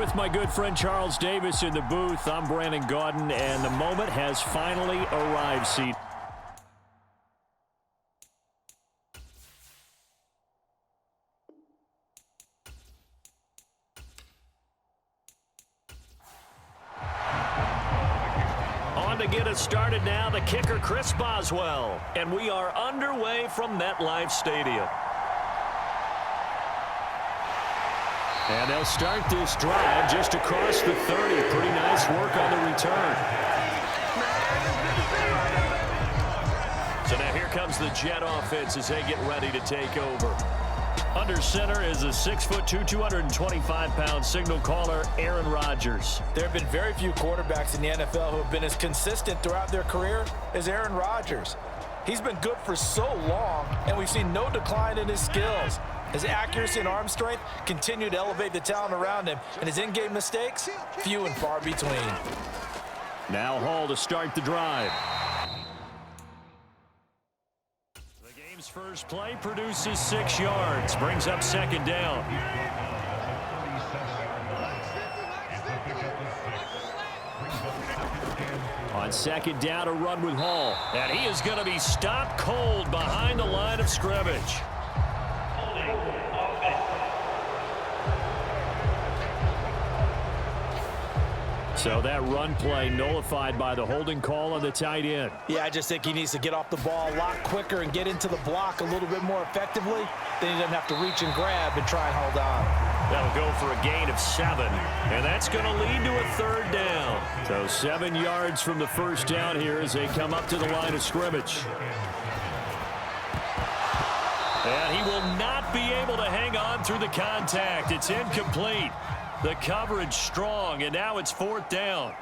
With my good friend Charles Davis in the booth, I'm Brandon Gaudin, and the moment has finally arrived, Seat. On to get us started now, the kicker Chris Boswell, and we are underway from MetLife Stadium. And they'll start this drive just across the 30. Pretty nice work on the return. So now here comes the Jet offense as they get ready to take over. Under center is a 6'2", 225-pound signal caller, Aaron Rodgers. There have been very few quarterbacks in the NFL who have been as consistent throughout their career as Aaron Rodgers. He's been good for so long, and we've seen no decline in his skills. His accuracy and arm strength continue to elevate the talent around him, and his in-game mistakes, few and far between. Now Hall to start the drive. The game's first play produces 6 yards, brings up second down. On second down, a run with Hall, and he is going to be stopped cold behind the line of scrimmage. So that run play nullified by the holding call on the tight end. Yeah, I just think he needs to get off the ball a lot quicker and get into the block a little bit more effectively. Then he doesn't have to reach and grab and try and hold on. That'll go for a gain of 7, and that's going to lead to a third down. So 7 yards from the first down here as they come up to the line of scrimmage. And he will not be able to hang on through the contact. It's incomplete. The coverage strong, and now it's 4th down.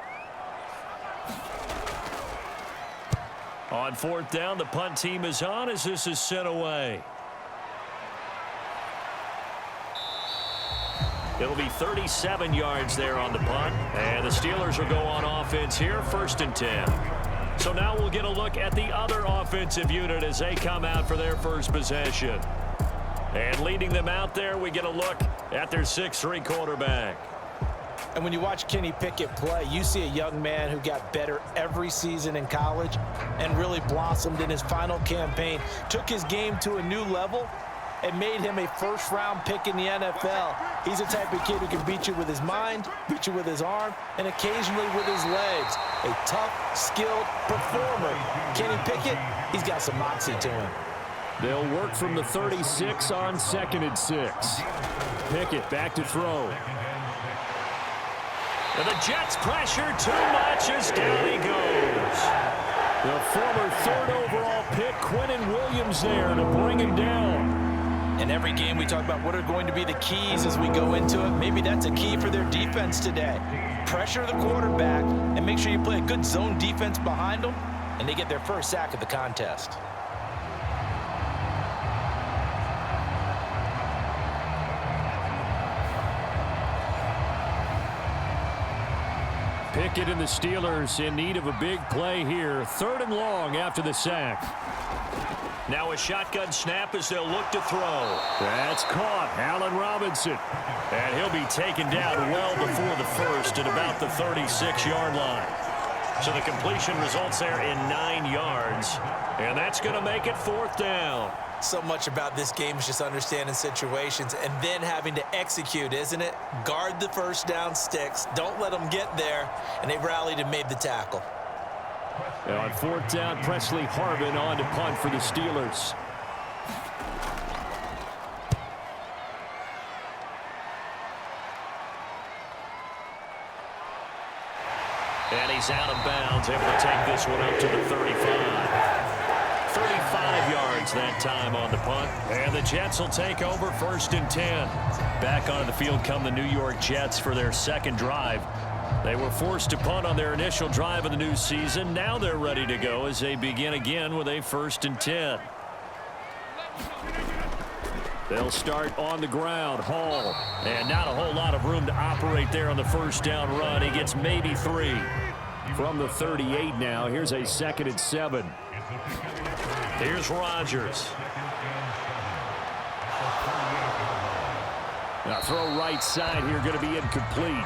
On 4th down, the punt team is on as this is sent away. It'll be 37 yards there on the punt, and the Steelers will go on offense here, 1st and 10. So now we'll get a look at the other offensive unit as they come out for their first possession. And leading them out there, we get a look at their 6'3" quarterback. And when you watch Kenny Pickett play, you see a young man who got better every season in college and really blossomed in his final campaign, took his game to a new level, and made him a first-round pick in the NFL. He's the type of kid who can beat you with his mind, beat you with his arm, and occasionally with his legs. A tough, skilled performer. Kenny Pickett, he's got some moxie to him. They'll work from the 36 on 2nd and 6. Pickett back to throw. And the Jets pressure too much as down he goes. The former 3rd overall pick, Quinnen Williams, there to bring him down. In every game we talk about what are going to be the keys as we go into it. Maybe that's a key for their defense today. Pressure the quarterback and make sure you play a good zone defense behind them, and they get their first sack of the contest. Pickett and the Steelers in need of a big play here. 3rd and long after the sack. Now a shotgun snap as they'll look to throw. That's caught. Allen Robinson. And he'll be taken down well before the first at about the 36-yard line. So the completion results there in 9 yards. And that's going to make it 4th down. So much about this game is just understanding situations and then having to execute, isn't it? Guard the first down sticks. Don't let them get there. And they rallied and made the tackle. Now on 4th down, Presley Harvin on to punt for the Steelers. And he's out of bounds, able to take this one up to the 35. 35 yards that time on the punt. And the Jets will take over 1st and 10. Back onto the field come the New York Jets for their second drive. They were forced to punt on their initial drive of the new season. Now they're ready to go as they begin again with a 1st and 10. They'll start on the ground. Hall. And not a whole lot of room to operate there on the first down run. He gets maybe 3. From the 38 now, here's a 2nd and 7. Here's Rodgers. Now throw right side here, going to be incomplete.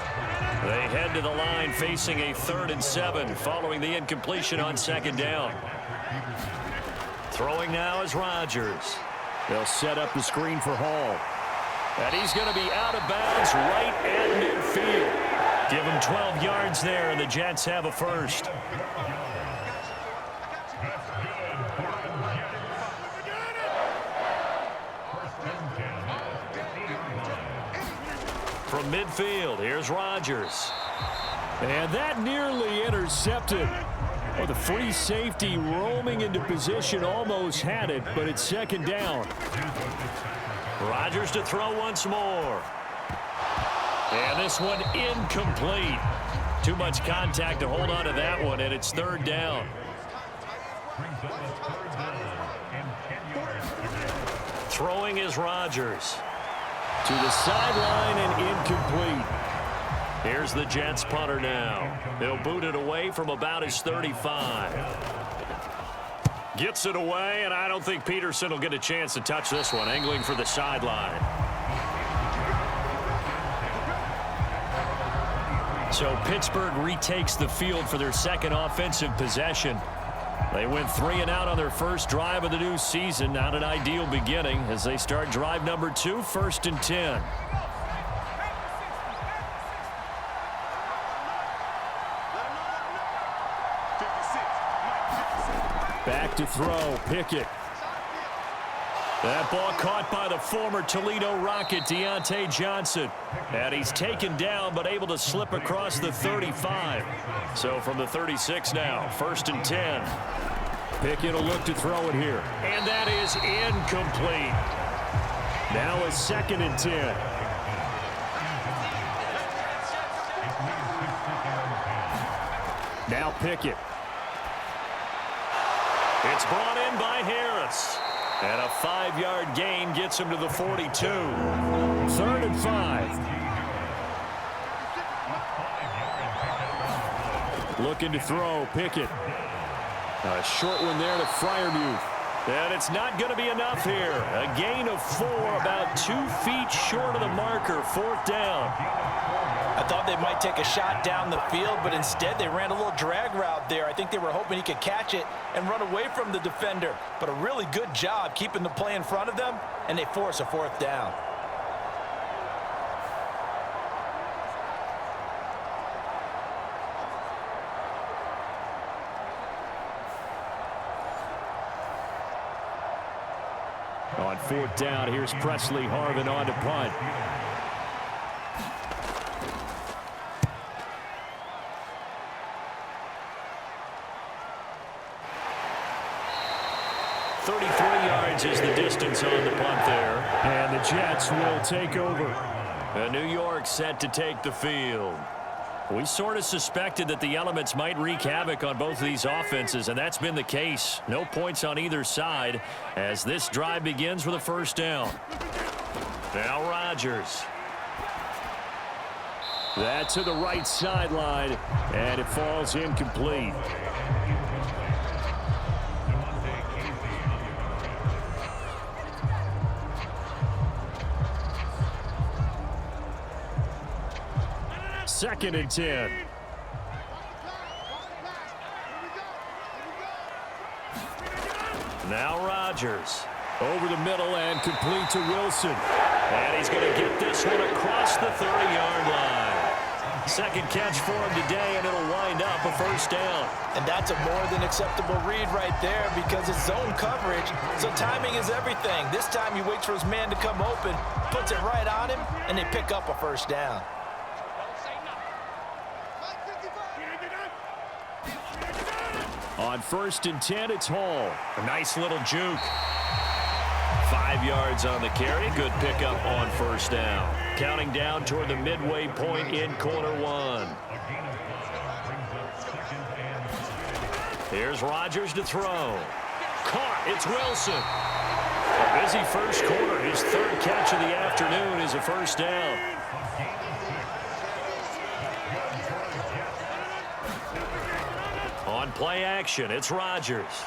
They head to the line facing a 3rd and 7 following the incompletion on 2nd down. Throwing now is Rodgers. They'll set up the screen for Hall. And he's going to be out of bounds right at midfield. Give him 12 yards there, and the Jets have a first. From midfield, here's Rodgers. And that nearly intercepted. Well, the free safety roaming into position almost had it, but it's 2nd down. Rodgers to throw once more. And this one incomplete. Too much contact to hold on to that one, and it's 3rd down. Throwing is Rodgers. To the sideline and incomplete. Here's the Jets punter now. They'll boot it away from about his 35. Gets it away, and I don't think Peterson will get a chance to touch this one. Angling for the sideline. So Pittsburgh retakes the field for their 2nd offensive possession. They went 3 and out on their first drive of the new season. Not an ideal beginning as they start drive number 2, 1st and 10. Back to throw, Pickett. That ball caught by the former Toledo Rocket, Deontay Johnson. And he's taken down, but able to slip across the 35. So from the 36 now, 1st and 10. Pickett will look to throw it here. And that is incomplete. Now a 2nd and 10. Now Pickett. It's brought in by Harris. And a 5-yard gain gets him to the 42. 3rd and 5. Looking to throw, Pickett. A short one there to Freiermuth. And it's not going to be enough here. A gain of 4, about 2 feet short of the marker, 4th down. I thought they might take a shot down the field, but instead they ran a little drag route there. I think they were hoping he could catch it and run away from the defender. But a really good job keeping the play in front of them, and they force a 4th down. On 4th down, here's Presley Harvin on to punt. Is the distance on the punt there. And the Jets will take over. And New York set to take the field. We sort of suspected that the elements might wreak havoc on both of these offenses, and that's been the case. No points on either side as this drive begins with a 1st down. Now Rodgers. That to the right sideline, and it falls incomplete. Second and 10. Now Rodgers. Over the middle and complete to Wilson. And he's going to get this one across the 30-yard line. Second catch for him today, and it'll wind up a 1st down. And that's a more than acceptable read right there because it's zone coverage, so timing is everything. This time he waits for his man to come open, puts it right on him, and they pick up a 1st down. On 1st and 10, it's Hall. A nice little juke. 5 yards on the carry. Good pickup on 1st down. Counting down toward the midway point in quarter 1. Here's Rodgers to throw. Caught. It's Wilson. A busy first quarter. His 3rd catch of the afternoon is a 1st down. On play action, it's Rodgers.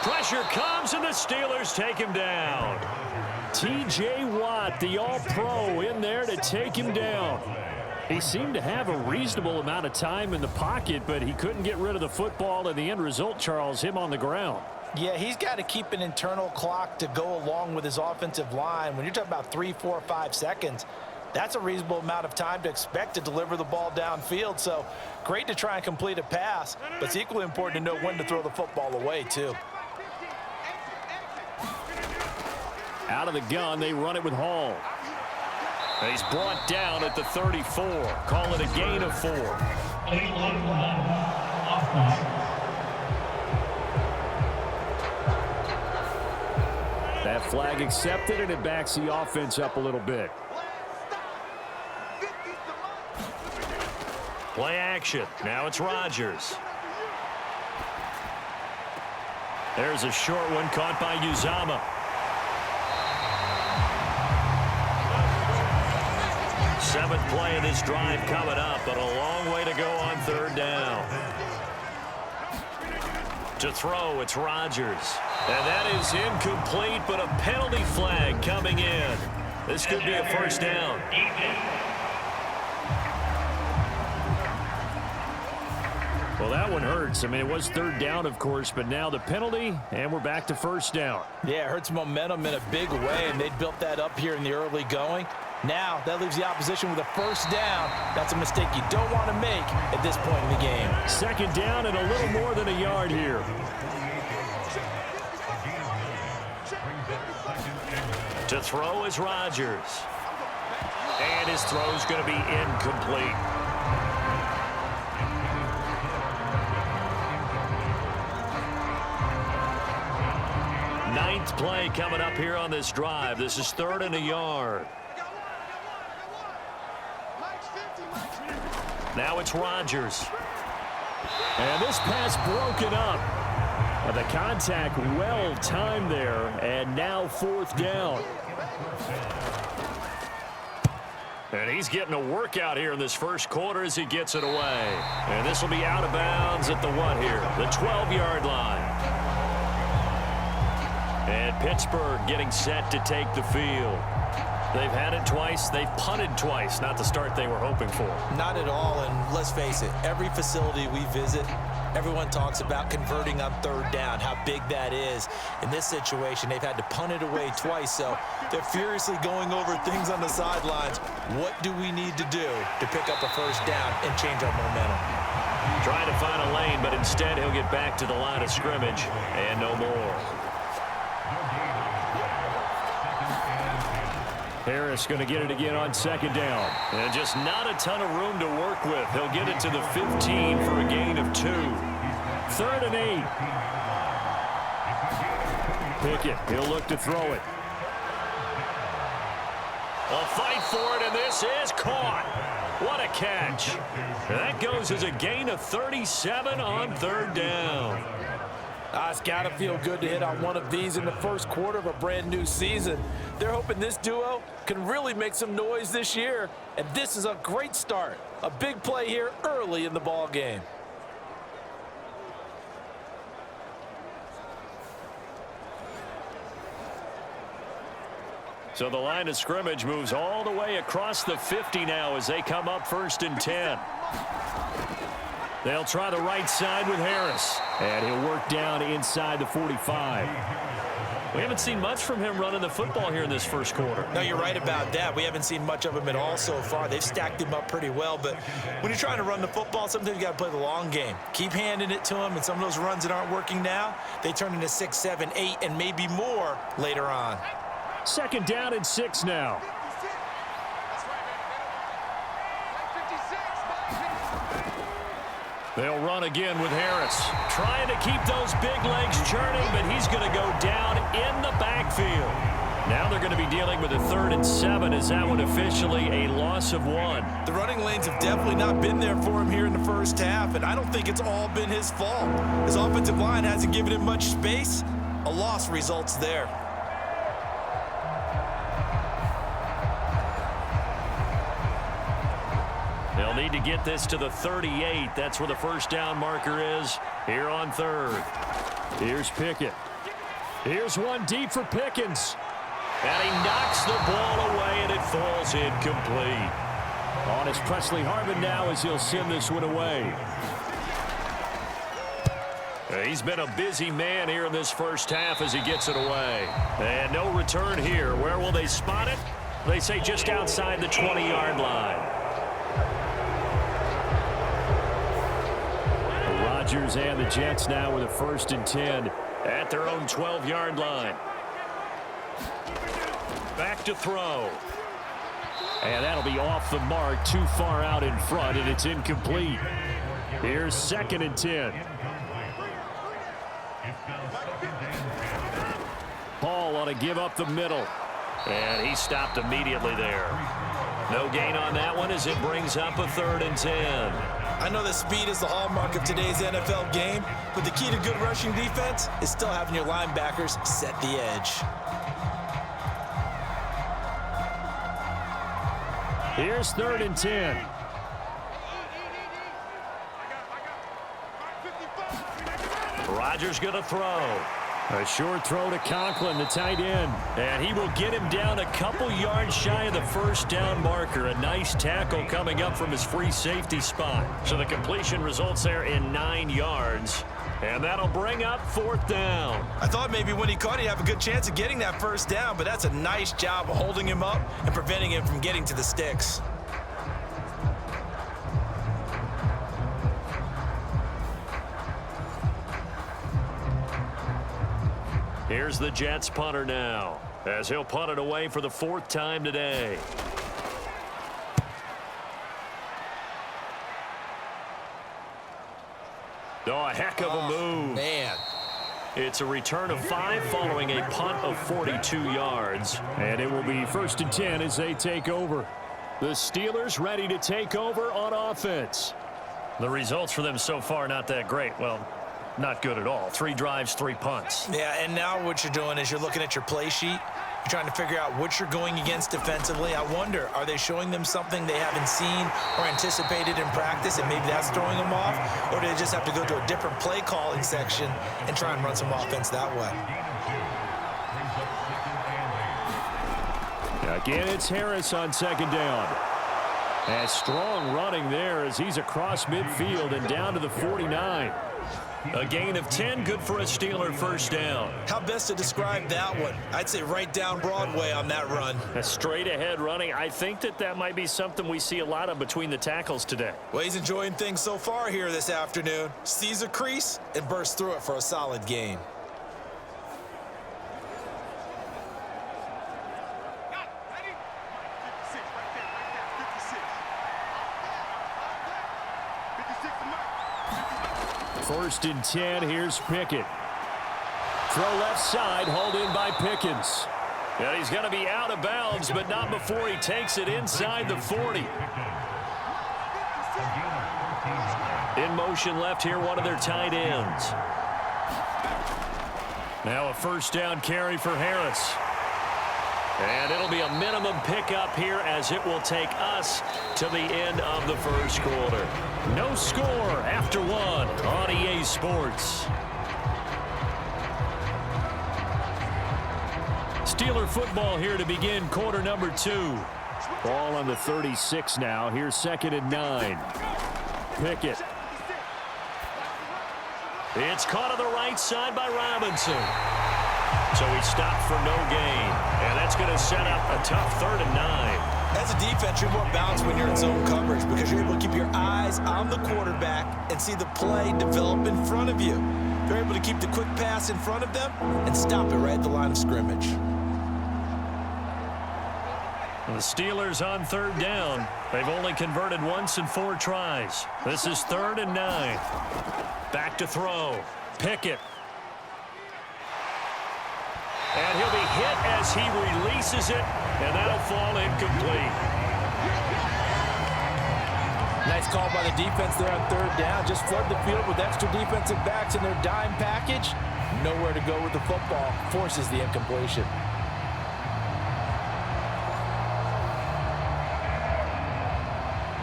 Pressure comes, and the Steelers take him down. T.J. Watt, the All-Pro, in there to take him down. He seemed to have a reasonable amount of time in the pocket, but he couldn't get rid of the football, and the end result, Charles, him on the ground. Yeah, he's got to keep an internal clock to go along with his offensive line. When you're talking about 3, 4, 5 seconds, that's a reasonable amount of time to expect to deliver the ball downfield. So great to try and complete a pass, but it's equally important to know when to throw the football away, too. Out of the gun, they run it with Hall. He's brought down at the 34. Call it a gain of 4. That flag accepted, and it backs the offense up a little bit. Play action. Now it's Rodgers. There's a short one caught by Uzama. Seventh play of this drive coming up, but a long way to go on 3rd down. To throw, it's Rodgers. And that is incomplete, but a penalty flag coming in. This could be a 1st down. Well, that one hurts. I mean, it was 3rd down, of course, but now the penalty, and we're back to 1st down. Yeah, it hurts momentum in a big way, and they built that up here in the early going. Now, that leaves the opposition with a 1st down. That's a mistake you don't want to make at this point in the game. 2nd down and a little more than a yard here. To throw is Rodgers. And his throw is going to be incomplete. Ninth play coming up here on this drive. This is 3rd and a yard. Now it's Rodgers. And this pass broken up. The contact well timed there, and now 4th down. And he's getting a workout here in this first quarter as he gets it away. And this will be out of bounds at the what here? The 12-yard line. And Pittsburgh getting set to take the field. They've had it twice. They've punted twice. Not the start they were hoping for. Not at all, and let's face it, every facility we visit, everyone talks about converting on 3rd down, how big that is. In this situation, they've had to punt it away twice, so they're furiously going over things on the sidelines. What do we need to do to pick up a 1st down and change our momentum? Trying to find a lane, but instead he'll get back to the line of scrimmage and no more. Harris going to get it again on 2nd down. And just not a ton of room to work with. He'll get it to the 15 for a gain of 2. 3rd and 8. Pickett, he'll look to throw it. A fight for it, and this is caught. What a catch. That goes as a gain of 37 on 3rd down. It's got to feel good to hit on one of these in the first quarter of a brand new season. They're hoping this duo can really make some noise this year, and this is a great start. A big play here early in the ball game. So the line of scrimmage moves all the way across the 50 now as they come up 1st and 10. They'll try the right side with Harris. And he'll work down inside the 45. We haven't seen much from him running the football here in this first quarter. No, you're right about that. We haven't seen much of him at all so far. They've stacked him up pretty well. But when you're trying to run the football, sometimes you got to play the long game. Keep handing it to him. And some of those runs that aren't working now, they turn into 6, 7, 8, and maybe more later on. 2nd down and 6 now. They'll run again with Harris. Trying to keep those big legs churning, but he's going to go down in the backfield. Now they're going to be dealing with a 3rd and 7 as that one officially a loss of 1. The running lanes have definitely not been there for him here in the first half, and I don't think it's all been his fault. His offensive line hasn't given him much space. A loss results there. They'll need to get this to the 38. That's where the 1st down marker is here on 3rd. Here's Pickett. Here's one deep for Pickens. And he knocks the ball away, and it falls incomplete. On is Presley Harvin now as he'll send this one away. He's been a busy man here in this first half as he gets it away. And no return here. Where will they spot it? They say just outside the 20-yard line. The Rodgers and the Jets now with a 1st and 10 at their own 12-yard line. Back to throw. And that'll be off the mark, too far out in front, and it's incomplete. Here's 2nd and 10. Paul ought to give up the middle. And he stopped immediately there. No gain on that one as it brings up a 3rd and 10. I know that speed is the hallmark of today's NFL game, but the key to good rushing defense is still having your linebackers set the edge. Here's 3rd and 10. Rodgers going to throw. A short throw to Conklin, the tight end. And he will get him down a couple yards shy of the 1st down marker. A nice tackle coming up from his free safety spot. So the completion results there in 9 yards. And that'll bring up 4th down. I thought maybe when he caught it, he'd have a good chance of getting that 1st down, but that's a nice job of holding him up and preventing him from getting to the sticks. Here's the Jets punter now, as he'll punt it away for the 4th time today. Oh, a heck of a move. Man. It's a return of 5 following a punt of 42 yards. And it will be 1st and 10 as they take over. The Steelers ready to take over on offense. The results for them so far not that great. Well, not good at all. 3 drives, 3 punts. Yeah, and now what you're doing is you're looking at your play sheet. You're trying to figure out what you're going against defensively. I wonder, are they showing them something they haven't seen or anticipated in practice, and maybe that's throwing them off? Or do they just have to go to a different play calling section and try and run some offense that way? Again, it's Harris on 2nd down. And strong running there as he's across midfield and down to the 49. A gain of 10, good for a Steeler 1st down. How best to describe that one? I'd say right down Broadway on that run. A straight ahead running. I think that might be something we see a lot of between the tackles today. Well, he's enjoying things so far here this afternoon. Sees a crease and bursts through it for a solid gain. First and 10, here's Pickett. Throw left side, hauled in by Pickens. And he's going to be out of bounds, but not before he takes it inside the 40. In motion left here, one of their tight ends. Now a 1st down carry for Harris. And it'll be a minimum pickup here as it will take us to the end of the 1st quarter. No score after 1 on EA Sports. Steeler football here to begin quarter number 2. Ball on the 36 now. Here's 2nd and 9. Pickett. It's caught on the right side by Robinson. So he stopped for no gain. And that's going to set up a tough 3rd and 9. As a defense, you're more balanced when you're in zone coverage because you're able to keep your eyes on the quarterback and see the play develop in front of you. You're able to keep the quick pass in front of them and stop it right at the line of scrimmage. The Steelers on 3rd down. They've only converted once in 4 tries. This is 3rd and 9. Back to throw. Pickett. And he'll be hit as he releases it, and that'll fall incomplete. Nice call by the defense there on 3rd down. Just flood the field with extra defensive backs in their dime package. Nowhere to go with the football. Forces the incompletion.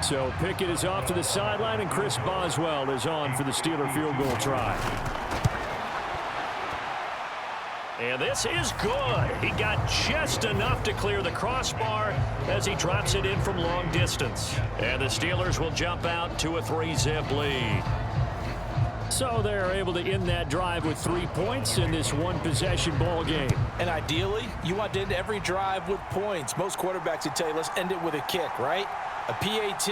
So Pickett is off to the sideline, and Chris Boswell is on for the Steeler field goal try. And this is good. He got just enough to clear the crossbar as he drops it in from long distance. And the Steelers will jump out to a 3-zip lead. So they're able to end that drive with 3 points in this one-possession ball game. And ideally, you want to end every drive with points. Most quarterbacks would tell you, let's end it with a kick, right? A PAT,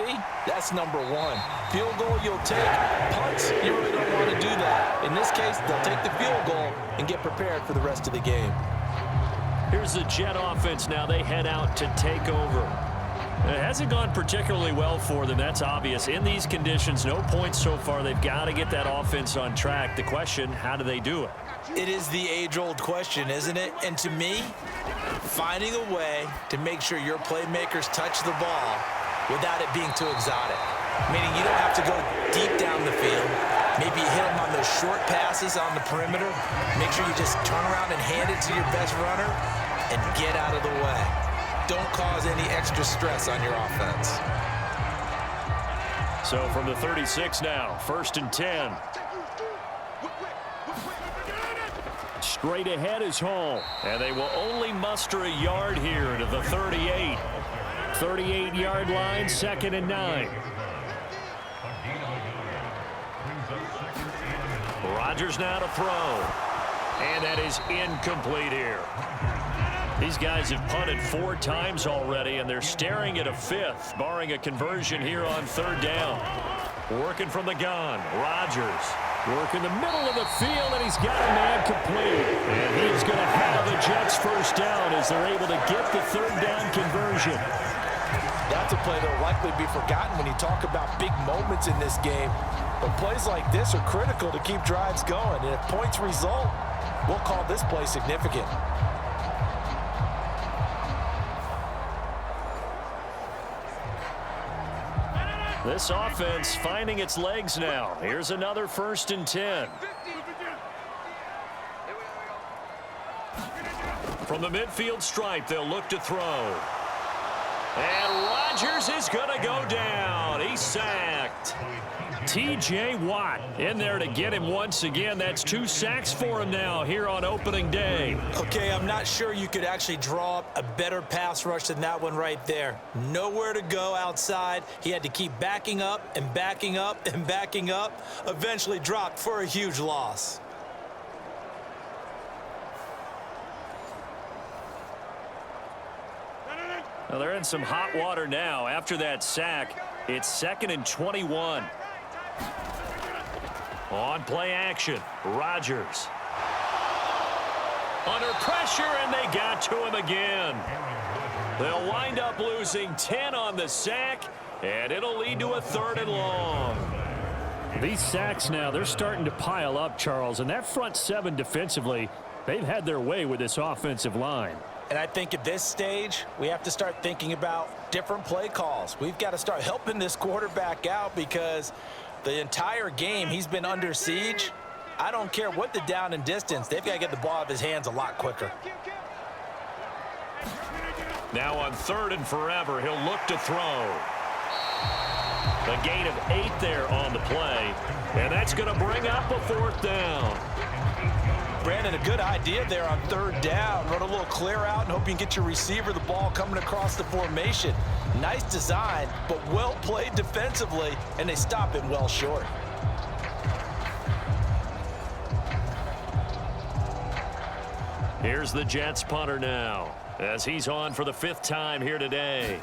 that's number one. Field goal, you'll take. Punts, you really don't want to do that. In this case, they'll take the field goal and get prepared for the rest of the game. Here's the Jet offense now. They head out to take over. It hasn't gone particularly well for them. That's obvious. In these conditions, no points so far. They've got to get that offense on track. The question, how do they do it? It is the age-old question, isn't it? And to me, finding a way to make sure your playmakers touch the ball without it being too exotic. Meaning you don't have to go deep down the field. Maybe you hit them on those short passes on the perimeter. Make sure you just turn around and hand it to your best runner and get out of the way. Don't cause any extra stress on your offense. So from the 36 now, 1st and 10. Straight ahead is Hall. And they will only muster a yard here to the 38. 38-yard line, 2nd and 9. Rodgers now to throw. And that is incomplete here. These guys have punted 4 times already, and they're staring at a 5th, barring a conversion here on 3rd down. Working from the gun, Rodgers. Work in the middle of the field, and he's got a man complete. And he's going to have the Jets first down as they're able to get the 3rd down conversion. That's a play that will likely be forgotten when you talk about big moments in this game. But plays like this are critical to keep drives going. And if points result, we'll call this play significant. This offense finding its legs now. Here's another 1st and 10. From the midfield stripe, they'll look to throw. And Rodgers is going to go down. He's sacked. T.J. Watt in there to get him once again. That's 2 sacks for him now here on opening day. Okay, I'm not sure you could actually draw up a better pass rush than that one right there. Nowhere to go outside. He had to keep backing up and backing up and backing up. Eventually dropped for a huge loss. Well, they're in some hot water now. After that sack, it's 2nd and 21. On play action, Rodgers. Under pressure, and they got to him again. They'll wind up losing 10 on the sack, and it'll lead to a 3rd and long. These sacks now, they're starting to pile up, Charles, and that front 7 defensively, they've had their way with this offensive line. And I think at this stage, we have to start thinking about different play calls. We've got to start helping this quarterback out because the entire game he's been under siege. I don't care what the down and distance. They've got to get the ball out of his hands a lot quicker. Now on 3rd and forever, he'll look to throw. A gain of 8 there on the play, and that's going to bring up a 4th down. Brandon, a good idea there on 3rd down. Run a little clear out and hope you can get your receiver the ball coming across the formation. Nice design, but well played defensively, and they stop it well short. Here's the Jets punter now, as he's on for the 5th time here today.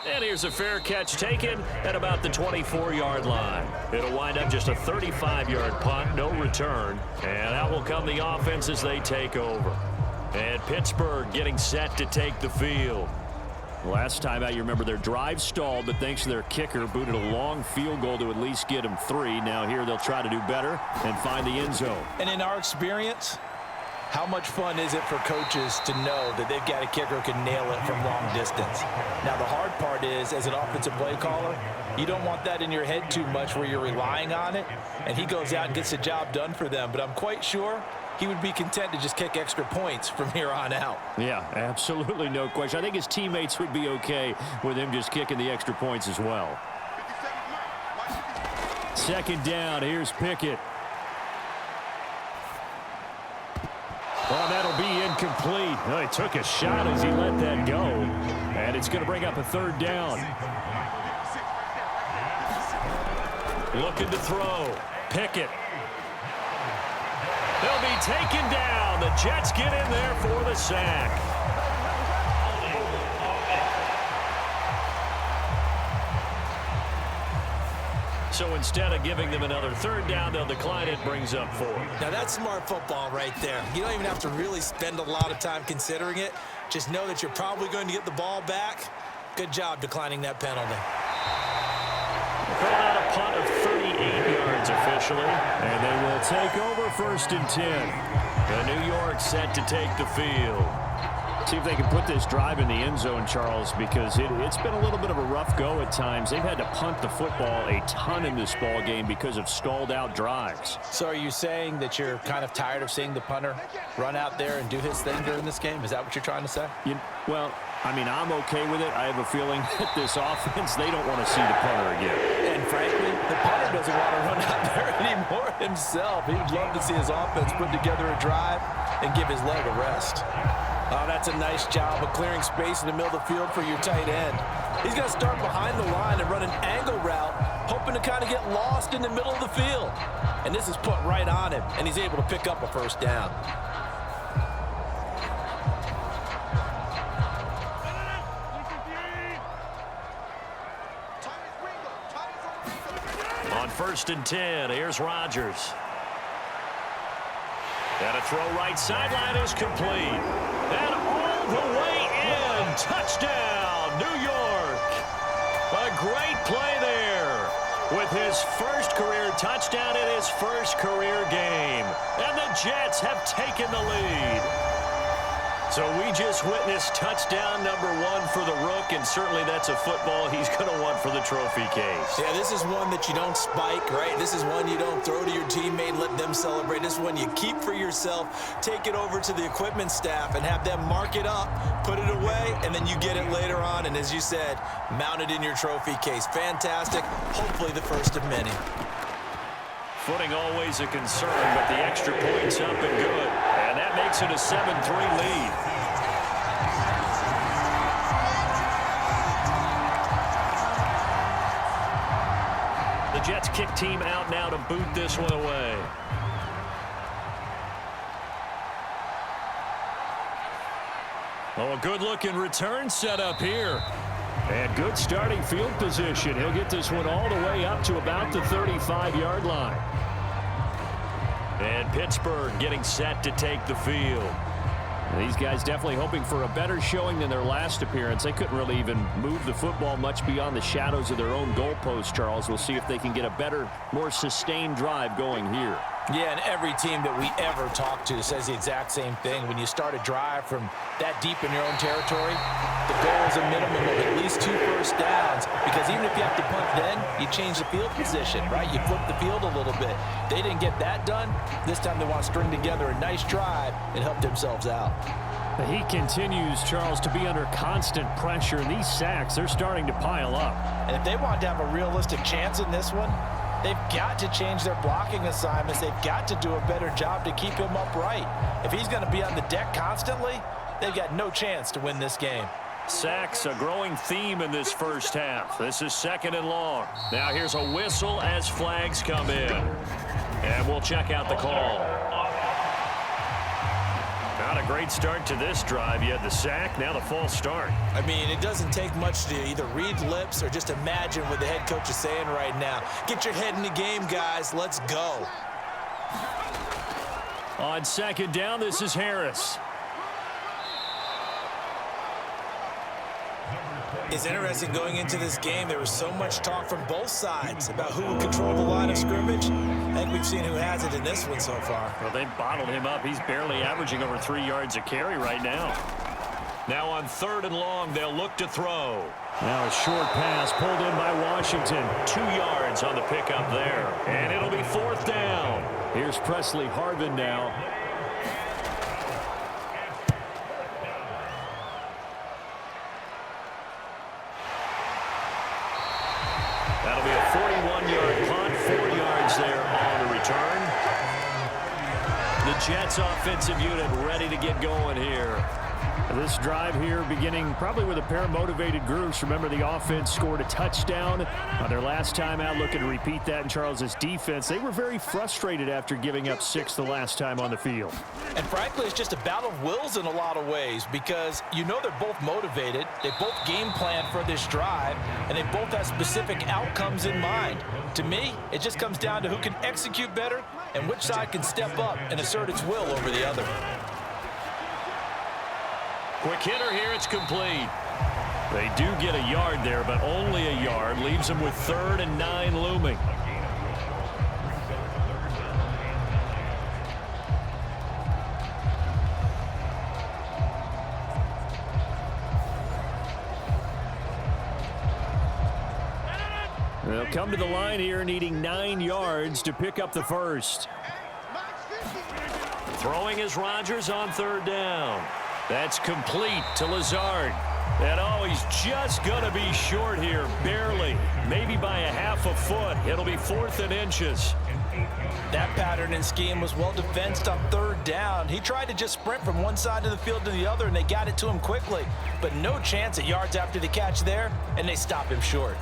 And here's a fair catch taken at about the 24-yard line. It'll wind up just a 35-yard punt, no return. And out will come the offense as they take over. And Pittsburgh getting set to take the field. Last time out, you remember their drive stalled, but thanks to their kicker, booted a long field goal to at least get them 3. Now here they'll try to do better and find the end zone. And in our experience, how much fun is it for coaches to know that they've got a kicker who can nail it from long distance? Now, the hard part is, as an offensive play caller, you don't want that in your head too much where you're relying on it, and he goes out and gets the job done for them. But I'm quite sure he would be content to just kick extra points from here on out. Yeah, absolutely no question. I think his teammates would be okay with him just kicking the extra points as well. Second down, here's Pickett. Oh, that'll be incomplete. Oh, he took a shot as he let that go. And it's going to bring up a third down. Looking to throw. Pickett. They'll be taken down. The Jets get in there for the sack. So instead of giving them another third down, they'll decline it, brings up 4. Now that's smart football right there. You don't even have to really spend a lot of time considering it. Just know that you're probably going to get the ball back. Good job declining that penalty. Call out a punt of 38 yards officially. And they will take over 1st and 10. The New York set to take the field. See if they can put this drive in the end zone, Charles, because it's been a little bit of a rough go at times. They've had to punt the football a ton in this ball game because of stalled out drives. So are you saying that you're kind of tired of seeing the punter run out there and do his thing during this game? Is that what you're trying to say? Well, I mean, I'm okay with it. I have a feeling that this offense, they don't want to see the punter again. And frankly, the punter doesn't want to run out there anymore himself. He'd love to see his offense put together a drive and give his leg a rest. Oh, that's a nice job of clearing space in the middle of the field for your tight end. He's going to start behind the line and run an angle route, hoping to kind of get lost in the middle of the field. And this is put right on him, and he's able to pick up a first down. On 1st and 10, here's Rodgers. And a throw right sideline is complete. And all the way in. Touchdown, New York. A great play there with his first career touchdown in his first career game. And the Jets have taken the lead. So we just witnessed touchdown number 1 for the Rook, and certainly that's a football he's going to want for the trophy case. Yeah, this is one that you don't spike, right? This is one you don't throw to your teammate and let them celebrate. This is one you keep for yourself, take it over to the equipment staff and have them mark it up, put it away, and then you get it later on, and as you said, mount it in your trophy case. Fantastic. Hopefully the first of many. Footing always a concern, but the extra point's up and good. And that makes it a 7-3 lead. The Jets kick team out now to boot this one away. Oh, a good-looking return set up here. And good starting field position. He'll get this one all the way up to about the 35-yard line. And Pittsburgh getting set to take the field. These guys definitely hoping for a better showing than their last appearance. They couldn't really even move the football much beyond the shadows of their own goalpost, Charles. We'll see if they can get a better, more sustained drive going here. Yeah, and every team that we ever talk to says the exact same thing. When you start a drive from that deep in your own territory, the goal is a minimum of at least 2 first downs, because even if you have to punt then, you change the field position, right? You flip the field a little bit. They didn't get that done. This time they want to string together a nice drive and help themselves out. He continues, Charles, to be under constant pressure, and these sacks, they're starting to pile up. And if they want to have a realistic chance in this one, they've got to change their blocking assignments. They've got to do a better job to keep him upright. If he's going to be on the deck constantly, they've got no chance to win this game. Sacks, a growing theme in this first half. This is 2nd and long. Now here's a whistle as flags come in. And we'll check out the call. Not a great start to this drive. You had the sack, now the false start. I mean, it doesn't take much to either read lips or just imagine what the head coach is saying right now. Get your head in the game, guys. Let's go. On 2nd down, this is Harris. It's interesting going into this game. There was so much talk from both sides about who would control the line of scrimmage. I think we've seen who has it in this one so far. Well, they've bottled him up. He's barely averaging over 3 yards a carry right now. Now on 3rd and long, they'll look to throw. Now a short pass pulled in by Washington. 2 yards on the pickup there. And it'll be 4th down. Here's Presley Harvin now. That'll be a 41-yard punt for Jets offensive unit ready to get going here. This drive here beginning probably with a pair of motivated groups. Remember, the offense scored a touchdown on their last time out. Looking to repeat that in Charles' defense. They were very frustrated after giving up 6 the last time on the field. And frankly, it's just a battle of wills in a lot of ways because you know they're both motivated. They both game plan for this drive, and they both have specific outcomes in mind. To me, it just comes down to who can execute better and which side can step up and assert its will over the other. Quick hitter here, it's complete. They do get a yard there, but only a yard. Leaves them with 3rd and 9 looming. They'll come to the line here needing 9 yards to pick up the first. Throwing is Rodgers on 3rd down. That's complete to Lazard. And he's just going to be short here, barely. Maybe by a half a foot. It'll be 4th and inches. That pattern and scheme was well defensed on 3rd down. He tried to just sprint from one side of the field to the other, and they got it to him quickly. But no chance at yards after the catch there, and they stop him short.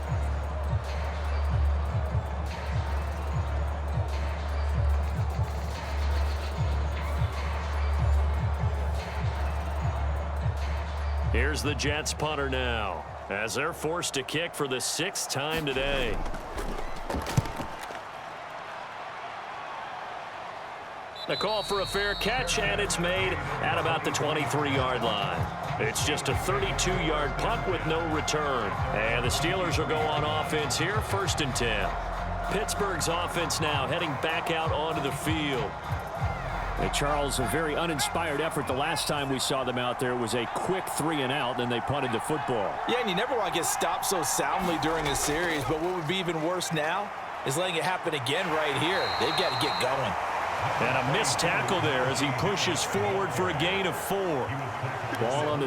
Here's the Jets punter now, as they're forced to kick for the 6th time today. The call for a fair catch, and it's made at about the 23-yard line. It's just a 32-yard punt with no return. And the Steelers will go on offense here, 1st and 10. Pittsburgh's offense now heading back out onto the field. Hey, Charles, a very uninspired effort the last time we saw them out there. Was a quick 3 and out, then they punted the football. Yeah, and you never want to get stopped so soundly during a series, but what would be even worse now is letting it happen again right here. They've got to get going. And a missed tackle there as he pushes forward for a gain of 4. Ball on the